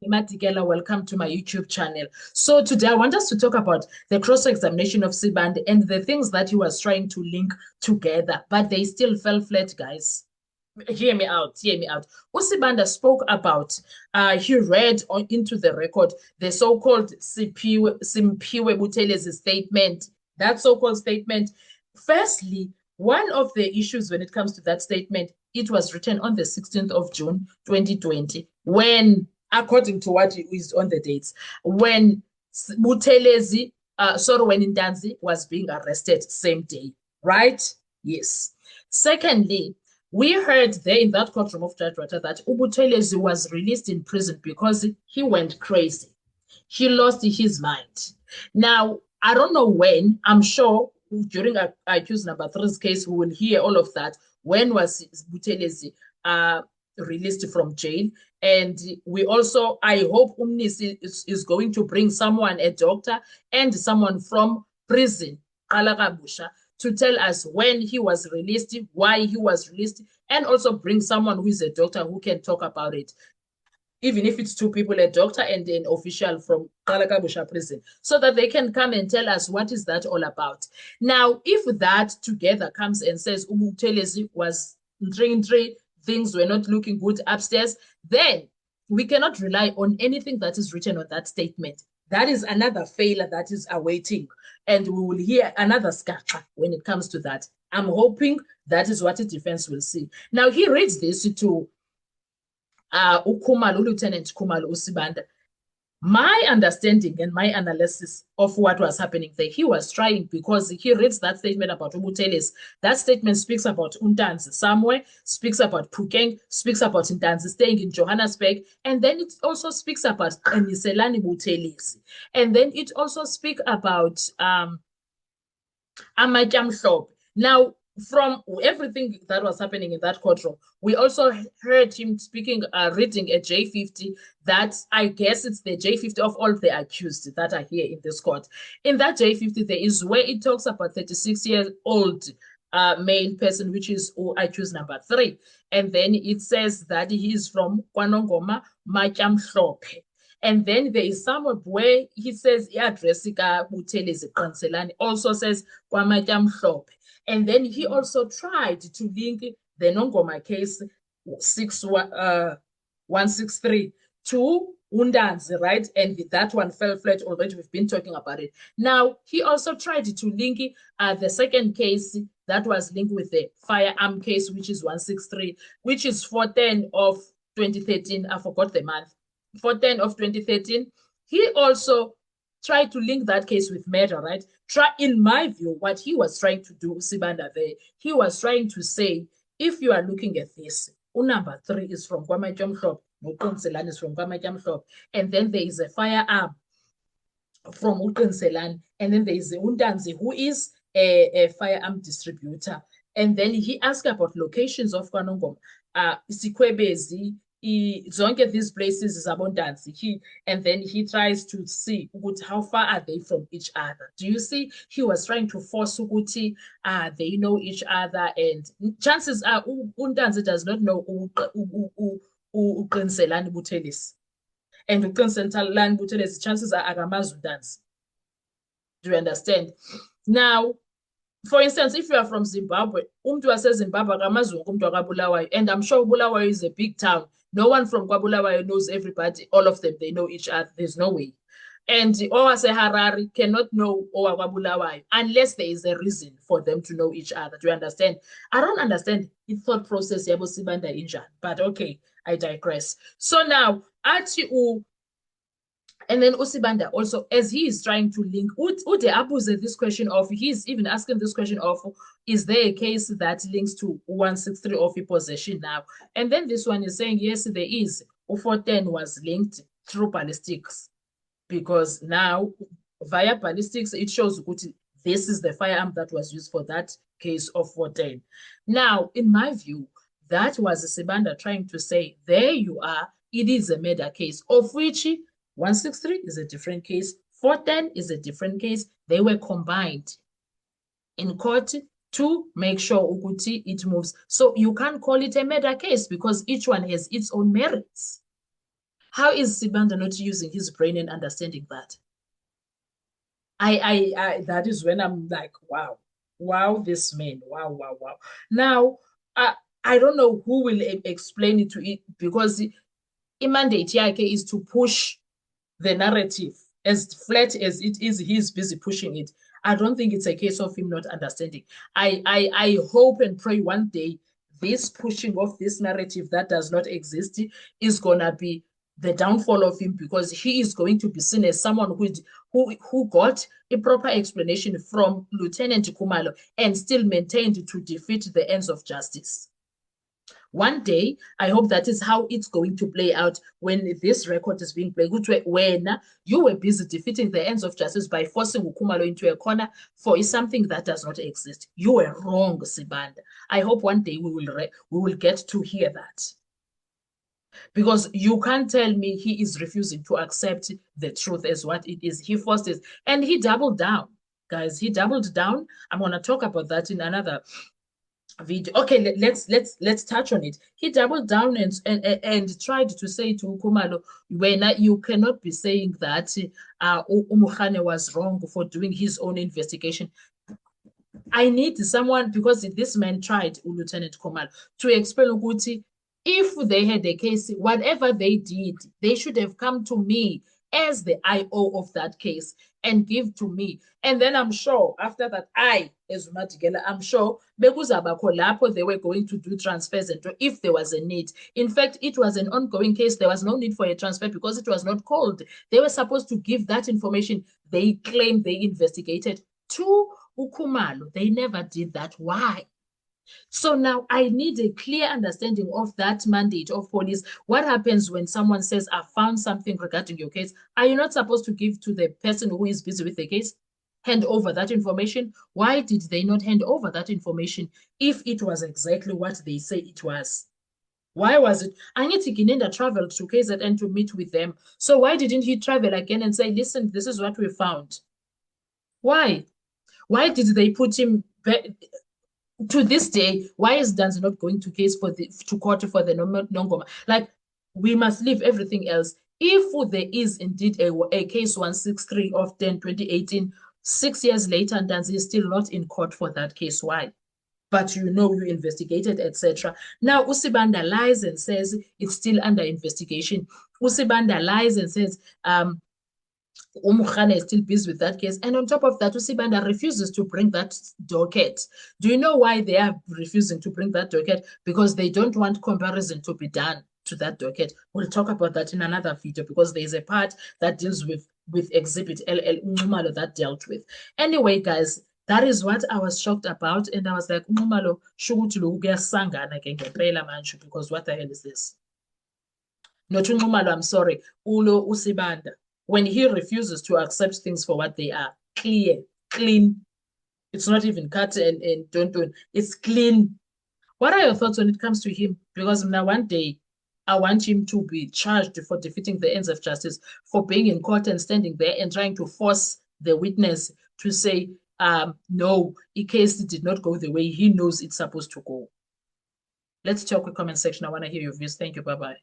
Matikela, welcome to my YouTube channel. So today I want us to talk about the cross-examination of Sibanda and the things that he was trying to link together, but they still fell flat, guys. Hear me out, hear me out. Usibanda spoke about, he read into the record the so-called Simpiwe Buthelezi statement, that so-called statement. Firstly, one of the issues when it comes to that statement, it was written on the 16th of June, 2020, when, according to what is on the dates, when Buthelezi, when Ntanzi was being arrested same day, right? Yes. Secondly, we heard there in that courtroom of Judge Water that Ubuthelezi was released in prison because he went crazy. He lost his mind. Now, I don't know when, I'm sure during accused number 3's case, we will hear all of that. When was Buthelezi released from jail? And we also, I hope Umnisi is going to bring someone, a doctor, and someone from prison, Kalakabusha, to tell us when he was released, why he was released, and also bring someone who is a doctor who can talk about it. Even if it's two people, a doctor and an official from Kalakabusha prison, so that they can come and tell us what is that all about. Now, if that together comes and says Ubuthelezi was three things were not looking good upstairs, then we cannot rely on anything that is written on that statement. That is another failure that is awaiting. And we will hear another scatter when it comes to that. I'm hoping that is what the defense will see. Now, he reads this to Lieutenant Khumalo Usibanda. My understanding and my analysis of what was happening there, he was trying, because he reads that statement about Ubuthelezi. That statement speaks about Ntanzi somewhere, speaks about Phokeng, speaks about Ntanzi staying in Johannesburg, and then it also speaks about Niselani Buthelezi. And then it also speaks about Amatyam Mhlophe. Now, from everything that was happening in that courtroom, we also heard him speaking, reading a J50 that I guess it's the J50 of all the accused that are here in this court. In that J50, there is where it talks about 36-year-old male person, which is accused number 3. And then it says that he is from KwaNongoma, Matyam Mhlophe. And then there is somewhere where he says, Adresika Buthelezi Qanselani, also says Kwamatyam Mhlophe. And then he also tried to link the Nongoma case 163 to Ntanzi, right? And that one fell flat already. We've been talking about it. Now, he also tried to link the second case that was linked with the firearm case, which is 163, which is 410 of 2013. I forgot the month. 410 of 2013. He also tried to link that case with murder, right? In my view, what he was trying to do, Sibanda there, he was trying to say, if you are looking at this, number 3 is from Kwamatyam Mhlophe, Uqinselani is from Kwamatyam Mhlophe, and then there is a firearm from Uqinselani, and then there is Ntanzi, who is a firearm distributor. And then he asked about locations of KwaNongoma, Sikwebezi, zonke these places is abundance. And then he tries to see how far are they from each other. Do you see? He was trying to force ukuthi they know each other, and chances are Ntanzi does not know Uqinselani Buthelezi, and Uqinselani Buthelezi chances are akamazi Ntanzi. Do you understand? Now, for instance, if you are from Zimbabwe, umntu waseZimbabwe akamazi wonke umntu akaBulawayo, and I'm sure Bulawayo is a big town. No one from KwaBulawayo knows everybody, all of them, they know each other. There's no way. And Owase Harare cannot know KwaBulawayo unless there is a reason for them to know each other. Do you understand? I don't understand the thought process yabo Sibanda injan, but okay, I digress. So now, and then Usibanda also, as he is trying to link, Ude Abuze this question of, he's even asking this question of, is there a case that links to 163 of possession now? And then this one is saying, yes, there is. 410 was linked through ballistics, because now, via ballistics, it shows this is the firearm that was used for that case of 410. Now, in my view, that was Sibanda trying to say, there you are, it is a murder case, of which 163 is a different case. 410 is a different case. They were combined in court to make sure Uguti it moves. So you can't call it a murder case because each one has its own merits. How is Sibanda not using his brain and understanding that? I that is when I'm like, wow, wow, this man, wow, wow, wow. Now, I don't know who will explain it to it because mandate yake is to push the narrative as flat as it is. He's busy pushing it. I don't think it's a case of him not understanding. I hope and pray one day this pushing of this narrative that does not exist is gonna be the downfall of him because he is going to be seen as someone who got a proper explanation from Lieutenant Khumalo and still maintained to defeat the ends of justice. One day, I hope that is how it's going to play out when this record is being played. When you were busy defeating the ends of justice by forcing Khumalo into a corner for something that does not exist. You were wrong, Sibanda. I hope one day we will get to hear that. Because you can't tell me he is refusing to accept the truth as what it is. He forced it. And he doubled down. Guys, he doubled down. I'm going to talk about that in another video. Okay, let's touch on it. He doubled down and tried to say to Khumalo, when you cannot be saying that Umukane was wrong for doing his own investigation. I need someone, because this man tried, Lieutenant Khumalo, to explain Ukuthi, if they had a case, whatever they did, they should have come to me as the IO of that case and give to me. And then I'm sure after that, as Umatigela, I'm sure Bekuzabako they were going to do transfers and if there was a need. In fact, it was an ongoing case. There was no need for a transfer because it was not called. They were supposed to give that information they claimed they investigated to Khumalo. They never did that. Why? So now I need a clear understanding of that mandate of police. What happens when someone says, I found something regarding your case? Are you not supposed to give to the person who is busy with the case? Hand over that information? Why did they not hand over that information if it was exactly what they say it was? Why was it? Angithi Gininda traveled to KZN to meet with them. So why didn't he travel again and say, listen, this is what we found? Why? Why did they put him back? To this day, why is Danzi not going to case for to court for the Nongoma? Like, we must leave everything else. If there is indeed a case 163 of 10/2018, 6 years later, Danzi is still not in court for that case. Why? But you investigated, etc. Now, Usibanda lies and says it's still under investigation. Usibanda lies and says, Umukane is still busy with that case. And on top of that, Usibanda refuses to bring that docket. Do you know why they are refusing to bring that docket? Because they don't want comparison to be done to that docket. We'll talk about that in another video because there's a part that deals with Exhibit LL Umalo that dealt with. Anyway, guys, that is what I was shocked about. And I was like, Umalo, because what the hell is this? Not Umalo, I'm sorry. Ulo Usibanda. When he refuses to accept things for what they are, clear, clean. It's not even cut and don't. It's clean. What are your thoughts when it comes to him? Because now one day, I want him to be charged for defeating the ends of justice, for being in court and standing there and trying to force the witness to say, no, the case did not go the way he knows it's supposed to go. Let's talk with comment section. I want to hear your views. Thank you. Bye-bye.